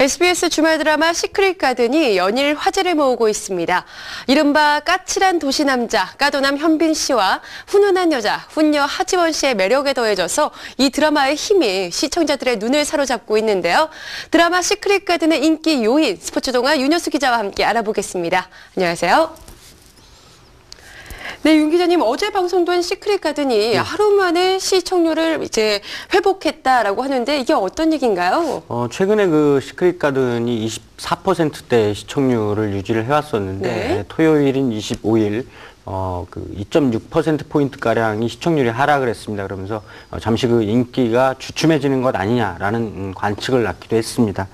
SBS 주말 드라마 시크릿 가든이 연일 화제를 모으고 있습니다. 이른바 까칠한 도시 남자 까도남 현빈 씨와 훈훈한 여자 훈녀 하지원 씨의 매력에 더해져서 이 드라마의 힘이 시청자들의 눈을 사로잡고 있는데요. 드라마 시크릿 가든의 인기 요인 스포츠 동아 윤여수 기자와 함께 알아보겠습니다. 안녕하세요. 네, 윤 기자님, 어제 방송된 시크릿 가든이 하루 만에 시청률을 이제 회복했다라고 하는데 이게 어떤 얘기인가요? 최근에 그 시크릿 가든이 24%대 시청률을 유지를 해왔었는데 네. 토요일인 25일 그 2.6%포인트 가량이 시청률이 하락을 했습니다. 그러면서 잠시 그 인기가 주춤해지는 것 아니냐라는 관측을 낳기도 했습니다.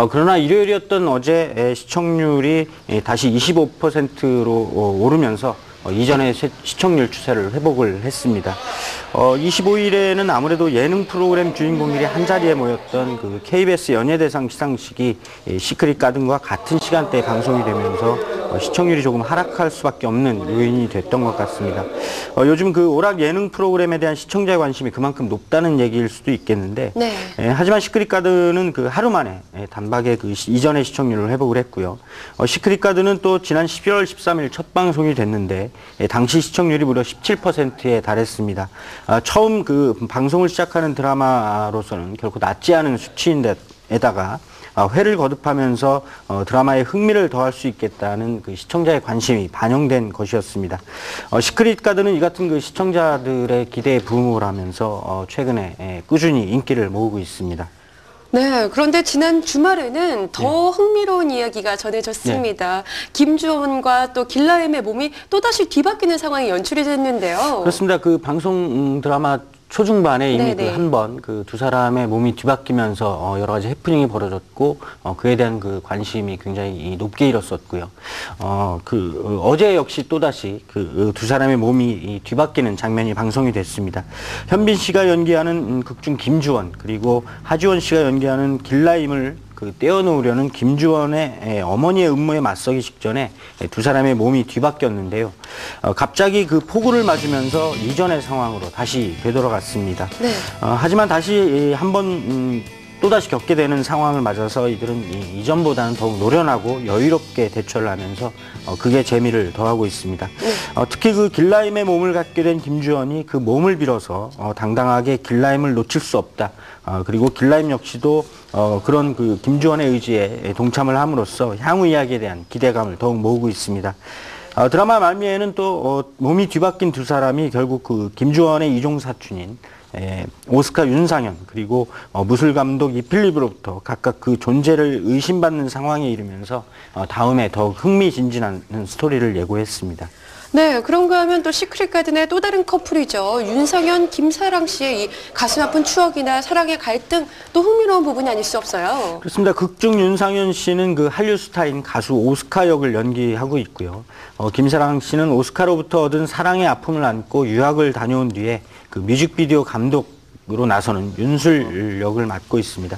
그러나 일요일이었던 어제 시청률이 다시 25%로 오르면서 이전의 시청률 추세를 회복을 했습니다. 25일에는 아무래도 예능 프로그램 주인공들이 한자리에 모였던 그 KBS 연예대상 시상식이 시크릿 가든과 같은 시간대에 방송이 되면서 시청률이 조금 하락할 수밖에 없는 요인이 됐던 것 같습니다. 요즘 그 오락 예능 프로그램에 대한 시청자의 관심이 그만큼 높다는 얘기일 수도 있겠는데, 네. 하지만 시크릿 가든은 그 하루 만에 단박에 그 이전의 시청률을 회복을 했고요. 시크릿 가든은 또 지난 11월 13일 첫 방송이 됐는데 당시 시청률이 무려 17%에 달했습니다. 처음 그 방송을 시작하는 드라마로서는 결코 낮지 않은 수치인데다가 회를 거듭하면서 드라마의 흥미를 더할 수 있겠다는 그 시청자의 관심이 반영된 것이었습니다. 시크릿 가든은 이 같은 그 시청자들의 기대에 부응을 하면서 최근에 꾸준히 인기를 모으고 있습니다. 네, 그런데 지난 주말에는 더 흥미로운 이야기가 전해졌습니다. 김주원과 또 길라임의 몸이 또다시 뒤바뀌는 상황이 연출이 됐는데요. 그렇습니다. 그 방송 드라마 초중반에 이미 네네. 그 한 번 그 두 사람의 몸이 뒤바뀌면서 여러 가지 해프닝이 벌어졌고 그에 대한 그 관심이 굉장히 높게 일었었고요. 어제 역시 또다시 그 두 사람의 몸이 뒤바뀌는 장면이 방송이 됐습니다. 현빈 씨가 연기하는 극중 김주원, 그리고 하지원 씨가 연기하는 길라임을 떼어놓으려는 김주원의 어머니의 음모에 맞서기 직전에 두 사람의 몸이 뒤바뀌었는데요. 갑자기 그 폭우를 맞으면서 이전의 상황으로 다시 되돌아갔습니다. 네. 하지만 다시 한번 또다시 겪게 되는 상황을 맞아서 이들은 이전보다는 더욱 노련하고 여유롭게 대처를 하면서 그게 재미를 더하고 있습니다. 특히 그 길라임의 몸을 갖게 된 김주원이 그 몸을 빌어서 당당하게 길라임을 놓칠 수 없다. 그리고 길라임 역시도 그런 그 김주원의 의지에 동참을 함으로써 향후 이야기에 대한 기대감을 더욱 모으고 있습니다. 드라마 말미에는 또 몸이 뒤바뀐 두 사람이 결국 그 김주원의 이종 사촌인 오스카 윤상현, 그리고 무술 감독 이필립으로부터 각각 그 존재를 의심받는 상황에 이르면서 다음에 더욱 흥미진진한 스토리를 예고했습니다. 네, 그런가 하면 또 시크릿 가든의 또 다른 커플이죠. 윤상현, 김사랑 씨의 이 가슴 아픈 추억이나 사랑의 갈등, 또 흥미로운 부분이 아닐 수 없어요. 그렇습니다. 극중 윤상현 씨는 그 한류 스타인 가수 오스카 역을 연기하고 있고요. 김사랑 씨는 오스카로부터 얻은 사랑의 아픔을 안고 유학을 다녀온 뒤에 그 뮤직비디오 감독으로 나서는 윤술 역을 맡고 있습니다.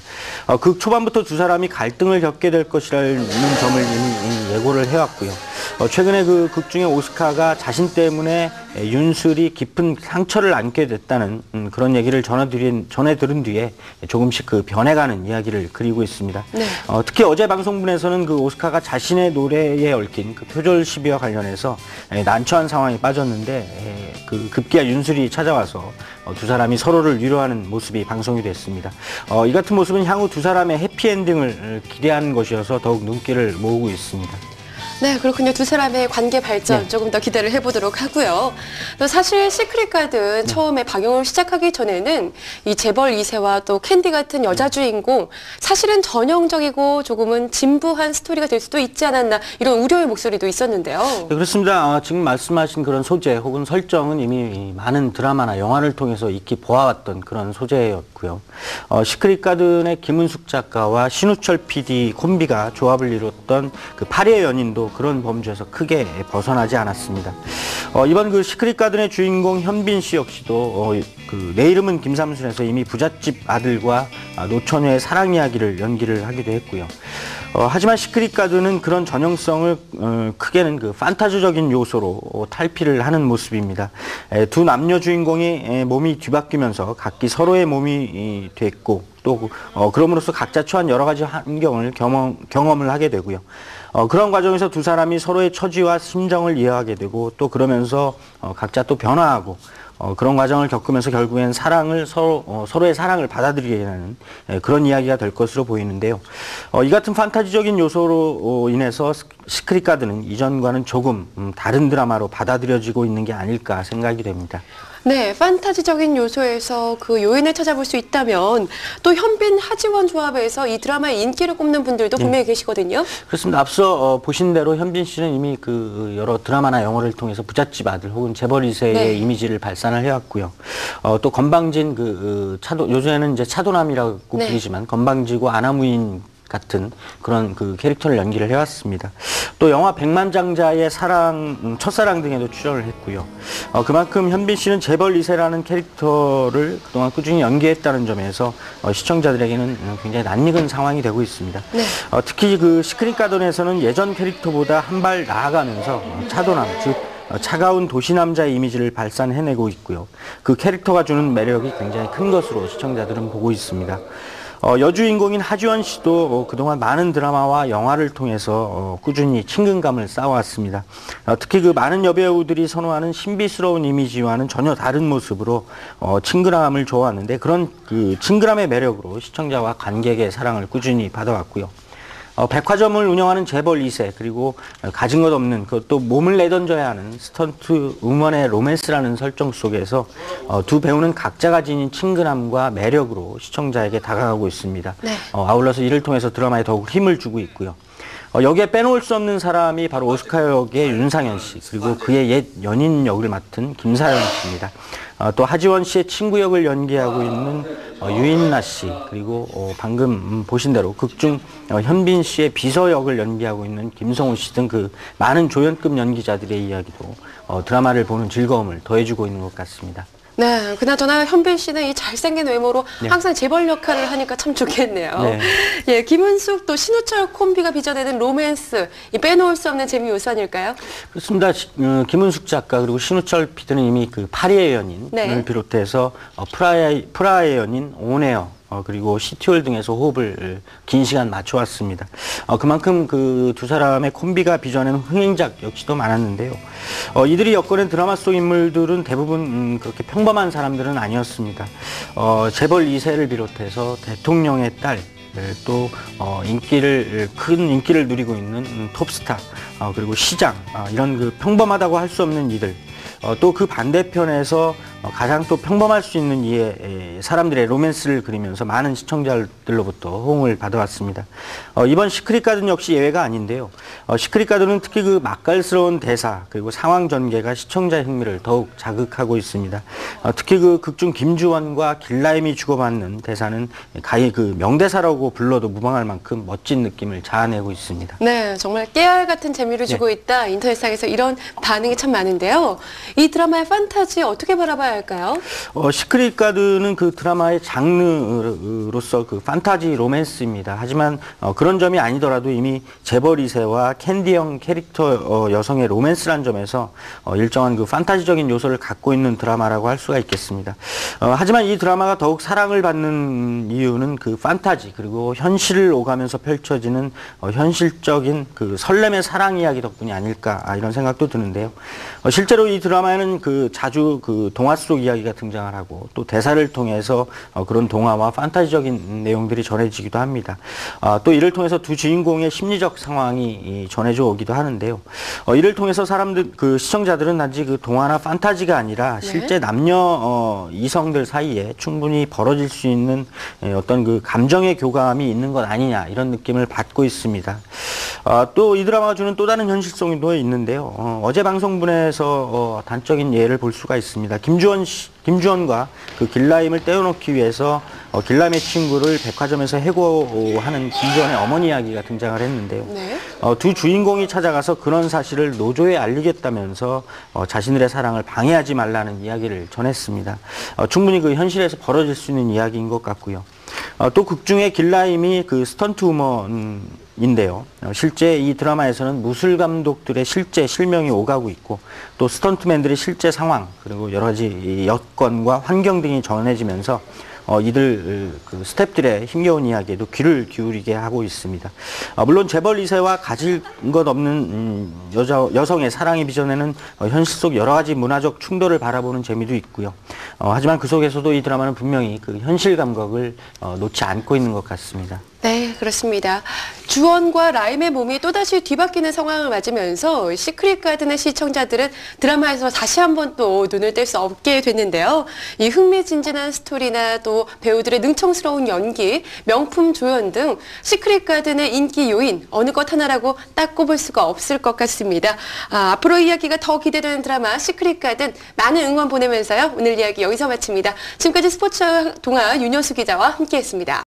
극 초반부터 두 사람이 갈등을 겪게 될 것이라는 점을 이미 예고를 해왔고요. 최근에 그 극 중에 오스카가 자신 때문에 윤술이 깊은 상처를 안게 됐다는 그런 얘기를 전해 들은 뒤에 조금씩 그 변해가는 이야기를 그리고 있습니다. 네. 특히 어제 방송분에서는 그 오스카가 자신의 노래에 얽힌 그 표절 시비와 관련해서 난처한 상황에 빠졌는데 그 급기야 윤술이 찾아와서 두 사람이 서로를 위로하는 모습이 방송이 됐습니다. 이 같은 모습은 향후 두 사람의 해피엔딩을 기대하는 것이어서 더욱 눈길을 모으고 있습니다. 네, 그렇군요. 두 사람의 관계 발전 조금 더 기대를 해보도록 하고요. 또 사실 시크릿 가든 처음에 방영을 시작하기 전에는 이 재벌 2세와 또 캔디 같은 여자 주인공, 사실은 전형적이고 조금은 진부한 스토리가 될 수도 있지 않았나, 이런 우려의 목소리도 있었는데요. 네, 그렇습니다. 지금 말씀하신 그런 소재 혹은 설정은 이미 많은 드라마나 영화를 통해서 익히 보아왔던 그런 소재였고요. 시크릿 가든의 김은숙 작가와 신우철 PD 콤비가 조합을 이뤘던 그 파리의 연인도 그런 범주에서 크게 벗어나지 않았습니다. 이번 그 시크릿 가든의 주인공 현빈 씨 역시도 내 이름은 김삼순에서 이미 부잣집 아들과 노처녀의 사랑 이야기를 연기를 하기도 했고요. 하지만 시크릿 가든은 그런 전형성을 크게는 그 판타지적인 요소로 탈피를 하는 모습입니다. 두 남녀 주인공이 몸이 뒤바뀌면서 각기 서로의 몸이 됐고 또 그럼으로써 각자 처한 여러 가지 환경을 경험을 하게 되고요. 그런 과정에서 두 사람이 서로의 처지와 심정을 이해하게 되고 또 그러면서 각자 또 변화하고 그런 과정을 겪으면서 결국엔 서로의 사랑을 받아들이게 되는 그런 이야기가 될 것으로 보이는데요. 이 같은 판타지적인 요소로 인해서 시크릿 가든은 이전과는 조금 다른 드라마로 받아들여지고 있는 게 아닐까 생각이 됩니다. 네, 판타지적인 요소에서 그 요인을 찾아볼 수 있다면 또 현빈, 하지원 조합에서 이 드라마의 인기를 꼽는 분들도 분명히 계시거든요. 그렇습니다. 앞서 보신 대로 현빈 씨는 이미 그 여러 드라마나 영화를 통해서 부잣집 아들 혹은 재벌 2세의 이미지를 발산을 해왔고요. 또 건방진 요즘에는 이제 차도남이라고 불리지만 건방지고 아나무인 같은 그런 그 캐릭터를 연기를 해왔습니다. 또 영화 백만장자의 첫사랑 등에도 출연을 했고요. 그만큼 현빈 씨는 재벌 2세라는 캐릭터를 그동안 꾸준히 연기했다는 점에서 시청자들에게는 굉장히 낯익은 상황이 되고 있습니다. 네. 특히 그 시크릿 가든에서는 예전 캐릭터보다 한 발 나아가면서 차도남, 즉 차가운 도시남자의 이미지를 발산해내고 있고요. 그 캐릭터가 주는 매력이 굉장히 큰 것으로 시청자들은 보고 있습니다. 여주인공인 하지원 씨도 그동안 많은 드라마와 영화를 통해서 꾸준히 친근감을 쌓아왔습니다. 특히 그 많은 여배우들이 선호하는 신비스러운 이미지와는 전혀 다른 모습으로 친근함을 줘왔는데 그런 그 친근함의 매력으로 시청자와 관객의 사랑을 꾸준히 받아왔고요. 백화점을 운영하는 재벌 2세 그리고 가진 것 없는 그것도 몸을 내던져야 하는 스턴트 우먼의 로맨스라는 설정 속에서 두 배우는 각자가 지닌 친근함과 매력으로 시청자에게 다가가고 있습니다. 네. 아울러서 이를 통해서 드라마에 더욱 힘을 주고 있고요. 여기에 빼놓을 수 없는 사람이 바로 오스카 역의 윤상현 씨 그리고 그의 옛 연인 역을 맡은 김사연 씨입니다. 또 하지원 씨의 친구 역을 연기하고 있는 유인나 씨 그리고 방금 보신 대로 극중 현빈 씨의 비서 역을 연기하고 있는 김성호 씨 등 그 많은 조연급 연기자들의 이야기도 드라마를 보는 즐거움을 더해주고 있는 것 같습니다. 네, 그나저나 현빈 씨는 이 잘생긴 외모로 항상 재벌 역할을 하니까 참 좋겠네요. 네. 예, 김은숙 또 신우철 콤비가 빚어내는 로맨스, 이 빼놓을 수 없는 재미 요소 아닐까요? 그렇습니다. 김은숙 작가 그리고 신우철 PD는 이미 그 파리의 연인을 비롯해서 프라하의 연인, 온에어 그리고 시티홀 등에서 호흡을 긴 시간 맞춰왔습니다. 그만큼 그 두 사람의 콤비가 빚어내는 흥행작 역시도 많았는데요. 이들이 엮어낸 드라마 속 인물들은 대부분 그렇게 평범한 사람들은 아니었습니다. 재벌 2세를 비롯해서 대통령의 딸, 또 큰 인기를 누리고 있는 톱스타, 그리고 시장, 이런 그 평범하다고 할 수 없는 이들, 또 그 반대편에서 가장 또 평범할 수 있는 사람들의 로맨스를 그리면서 많은 시청자들로부터 호응을 받아왔습니다. 이번 시크릿 가든 역시 예외가 아닌데요. 시크릿 가든은 특히 그 맛깔스러운 대사 그리고 상황 전개가 시청자의 흥미를 더욱 자극하고 있습니다. 특히 그 극중 김주원과 길라임이 주고받는 대사는 가히 그 명대사라고 불러도 무방할 만큼 멋진 느낌을 자아내고 있습니다. 네, 정말 깨알 같은 재미를 주고 있다. 인터넷상에서 이런 반응이 참 많은데요. 이 드라마의 판타지 어떻게 바라봐야 할까요? 시크릿 가든은 그 드라마의 장르로서 그 판타지 로맨스입니다. 하지만 그런 점이 아니더라도 이미 재벌 2세와 캔디형 캐릭터 여성의 로맨스란 점에서 일정한 그 판타지적인 요소를 갖고 있는 드라마라고 할 수가 있겠습니다. 하지만 이 드라마가 더욱 사랑을 받는 이유는 그 판타지 그리고 현실을 오가면서 펼쳐지는 현실적인 그 설렘의 사랑 이야기 덕분이 아닐까 이런 생각도 드는데요. 실제로 이 드라마에는 자주 동화 속 이야기가 등장을 하고 또 대사를 통해서 그런 동화와 판타지적인 내용들이 전해지기도 합니다. 또 이를 통해서 두 주인공의 심리적 상황이 전해져 오기도 하는데요. 이를 통해서 시청자들은 단지 그 동화나 판타지가 아니라 실제 남녀 이성들 사이에 충분히 벌어질 수 있는 어떤 그 감정의 교감이 있는 것 아니냐 이런 느낌을 받고 있습니다. 또 이 드라마가 주는 또 다른 현실성도 있는데요. 어제 방송분에서 단적인 예를 볼 수가 있습니다. 김주원과 그 길라임을 떼어놓기 위해서 길라임의 친구를 백화점에서 해고하는 김주원의 어머니 이야기가 등장을 했는데요. 두 주인공이 찾아가서 그런 사실을 노조에 알리겠다면서 자신들의 사랑을 방해하지 말라는 이야기를 전했습니다. 충분히 그 현실에서 벌어질 수 있는 이야기인 것 같고요. 또 극중에 길라임이 그 스턴트 우먼 인데요. 실제 이 드라마에서는 무술 감독들의 실제 실명이 오가고 있고 또 스턴트맨들의 실제 상황 그리고 여러 가지 이 여건과 환경 등이 전해지면서 이들 그 스태프들의 힘겨운 이야기에도 귀를 기울이게 하고 있습니다. 물론 재벌 2세와 가질 것 없는 여성의 사랑이 빚어내는 현실 속 여러 가지 문화적 충돌을 바라보는 재미도 있고요. 하지만 그 속에서도 이 드라마는 분명히 그 현실 감각을 놓지 않고 있는 것 같습니다. 네, 그렇습니다. 주원과 라임의 몸이 또다시 뒤바뀌는 상황을 맞으면서 시크릿 가든의 시청자들은 드라마에서 다시 한번 또 눈을 뗄 수 없게 됐는데요. 이 흥미진진한 스토리나 또 배우들의 능청스러운 연기, 명품 조연 등 시크릿 가든의 인기 요인 어느 것 하나라고 딱 꼽을 수가 없을 것 같습니다. 앞으로 이야기가 더 기대되는 드라마 시크릿 가든 많은 응원 보내면서요. 오늘 이야기 여기서 마칩니다. 지금까지 스포츠 동아 윤여수 기자와 함께했습니다.